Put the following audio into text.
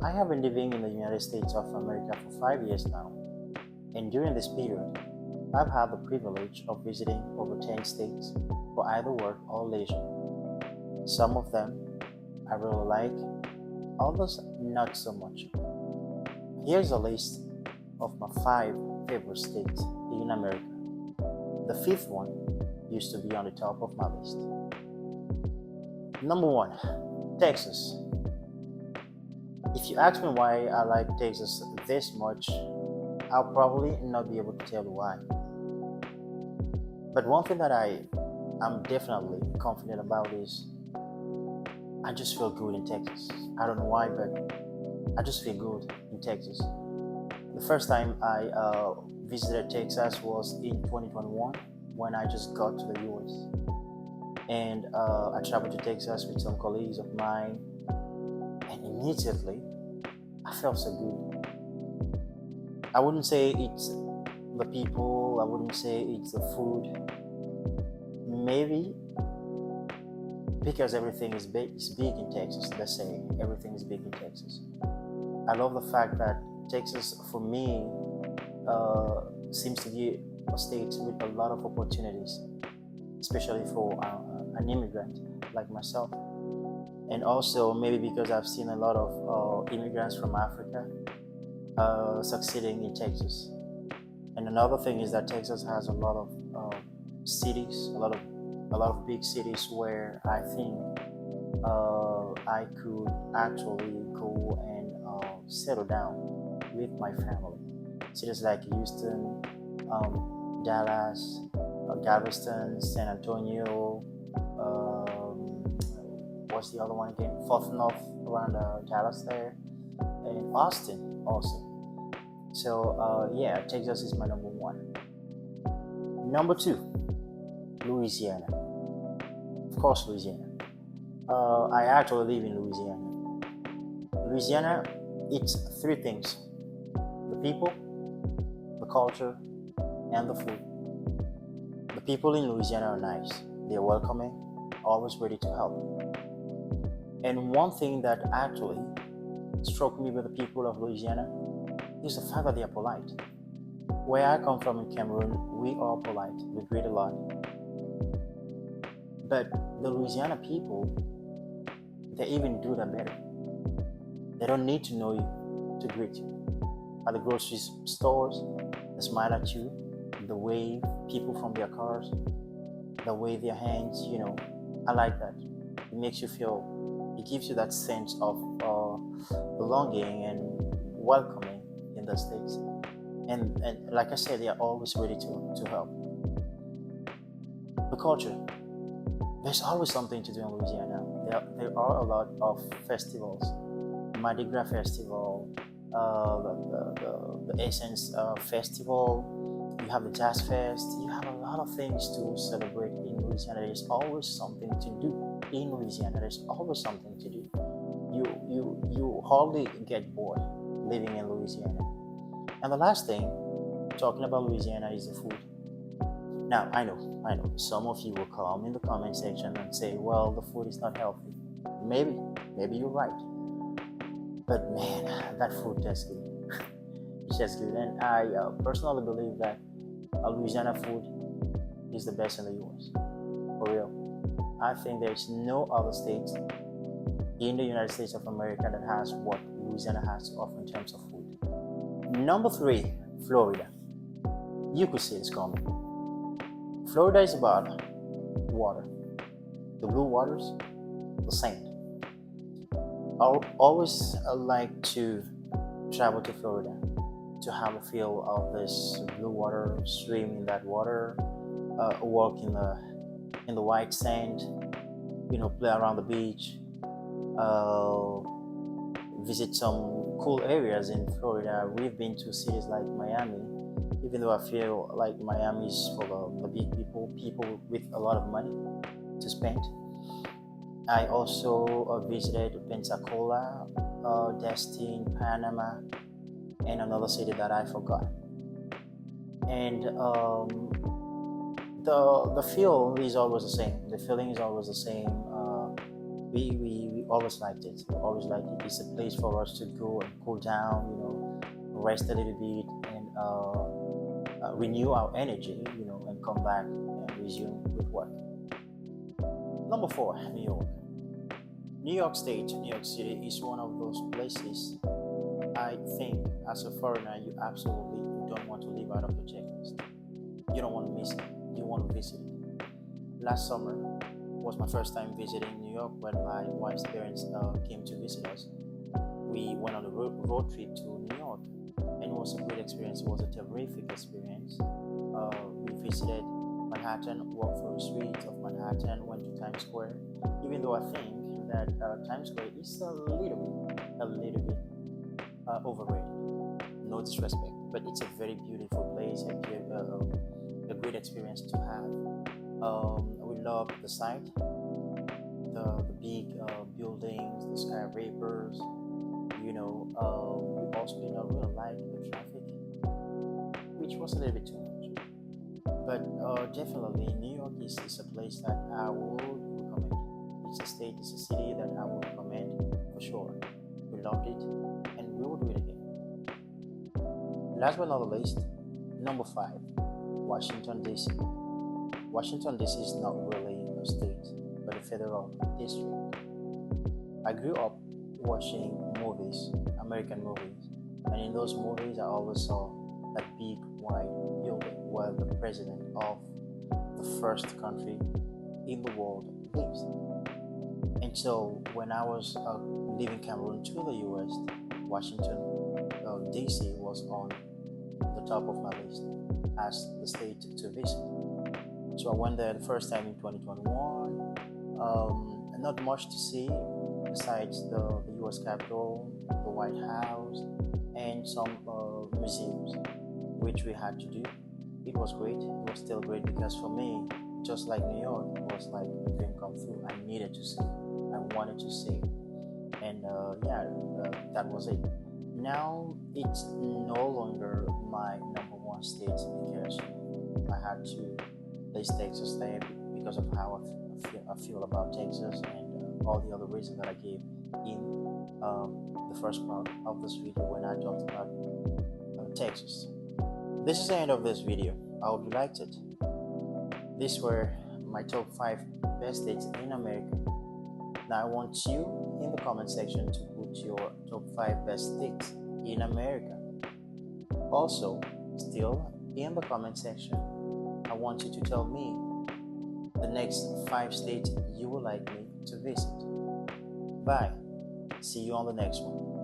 I have been living in the United States of America for 5 years now, and during this period, I've had the privilege of visiting over 10 states for either work or leisure. Some of them I really like, others not so much. Here's a list of my five favorite states in America. The fifth one used to be on the top of my list. Number one, Texas. If you ask me why I like Texas this much, I'll probably not be able to tell you why. But one thing that I am definitely confident about is I just feel good in Texas. I don't know why, but I just feel good in Texas. The first time I visited Texas was in 2021 when I just got to the US. And I traveled to Texas with some colleagues of mine, and immediately I felt so good. I wouldn't say it's the people, I wouldn't say it's the food. Maybe because everything is big in Texas. Let's say everything is big in Texas. I love the fact that Texas, for me, seems to be a state with a lot of opportunities, especially for an immigrant like myself. And also, maybe because I've seen a lot of immigrants from Africa succeeding in Texas. And another thing is that Texas has a lot of cities, a lot of big cities where I think I could actually go and settle down with my family. Cities like Houston, Dallas, Galveston, San Antonio. What's the other one again? Fort North around Dallas there, and Austin also. So yeah, Texas is my number one. Number two, Louisiana. Of course, Louisiana. I actually live in Louisiana. Louisiana, it's three things: the people, the culture, and the food. The people in Louisiana are nice. They're welcoming, always ready to help. And one thing that actually struck me with the people of Louisiana is the fact that they are polite. Where I come from in Cameroon, we are polite. We greet a lot. But the Louisiana people, they even do that better. They don't need to know you to greet you. At the grocery stores, they smile at you, the way people from their cars, the way their hands. I like that. It makes you feel, it gives you that sense of belonging and welcoming in the States. And like I said, they are always ready to help. The culture, there's always something to do in Louisiana. There are a lot of festivals. Mardi Gras Festival, the Essence Festival, you have the Jazz Fest, you have a lot of things to celebrate in Louisiana. There's always something to do in Louisiana. There's always something to do. You hardly get bored living in Louisiana. And the last thing, talking about Louisiana, is the food. Now, I know, some of you will come in the comment section and say, well, the food is not healthy. Maybe you're right. But man, that food tastes good. It's just good. And I personally believe that Louisiana food is the best in the US. For real. I think there's no other state in the United States of America that has what Louisiana has to offer in terms of food. Number three, Florida. You could see it's coming. Florida is about water. The blue waters, the sand. I always like to travel to Florida to have a feel of this blue water, swim in that water, walk in the white sand, play around the beach, visit some cool areas in Florida. We've been to cities like Miami, even though I feel like Miami is for the big people with a lot of money to spend. I also visited Pensacola, Destin, Panama, and another city that I forgot. And the feel is always the same. The feeling is always the same. We always liked it. We always liked it. It's a place for us to go and cool down, rest a little bit and renew our energy, and come back and resume with work. Number four, New York. New York State, New York City is one of those places I think as a foreigner you absolutely don't want to leave out of your checklist. You don't want to miss it. You want to visit it. Last summer was my first time visiting New York when my wife's parents came to visit us. We went on a road trip to New York and it was a great experience. It was a terrific experience. We visited Manhattan, walked through the streets of Manhattan, went to Times Square. Even though I think that Times Square is a little bit overrated. No disrespect, but it's a very beautiful place, a great experience to have. We love the site, the big buildings, the skyscrapers. We also did not really like the traffic, which was a little bit too much. But definitely, New York is a place that I would recommend. It's a state, it's a city that I would recommend for sure. We loved it, and we will do it again. Last but not the least, number five, Washington D.C. Washington D.C. is not really a state, but a federal district. I grew up watching movies, American movies, and in those movies I always saw that big white building where the president of the first country in the world lives. And so when I was leaving Cameroon to the US, Washington DC was on the top of my list as the state to visit. So I went there the first time in 2021. Not much to see besides the US Capitol, the White House, and some museums, which we had to do. It was great. It was still great because for me, just like New York, it was like a dream come true. I needed to see. I wanted to see. And that was it. Now it's no longer my number one state because I had to place Texas there because of how I feel about Texas and all the other reasons that I gave in the first part of this video when I talked about Texas. This is the end of this video. I hope you liked it. These were my top 5 best states in America. Now I want you in the comment section to put your top 5 best states in America. Also, still in the comment section, I want you to tell me the next 5 states you would like me to visit. Bye. See you on the next one.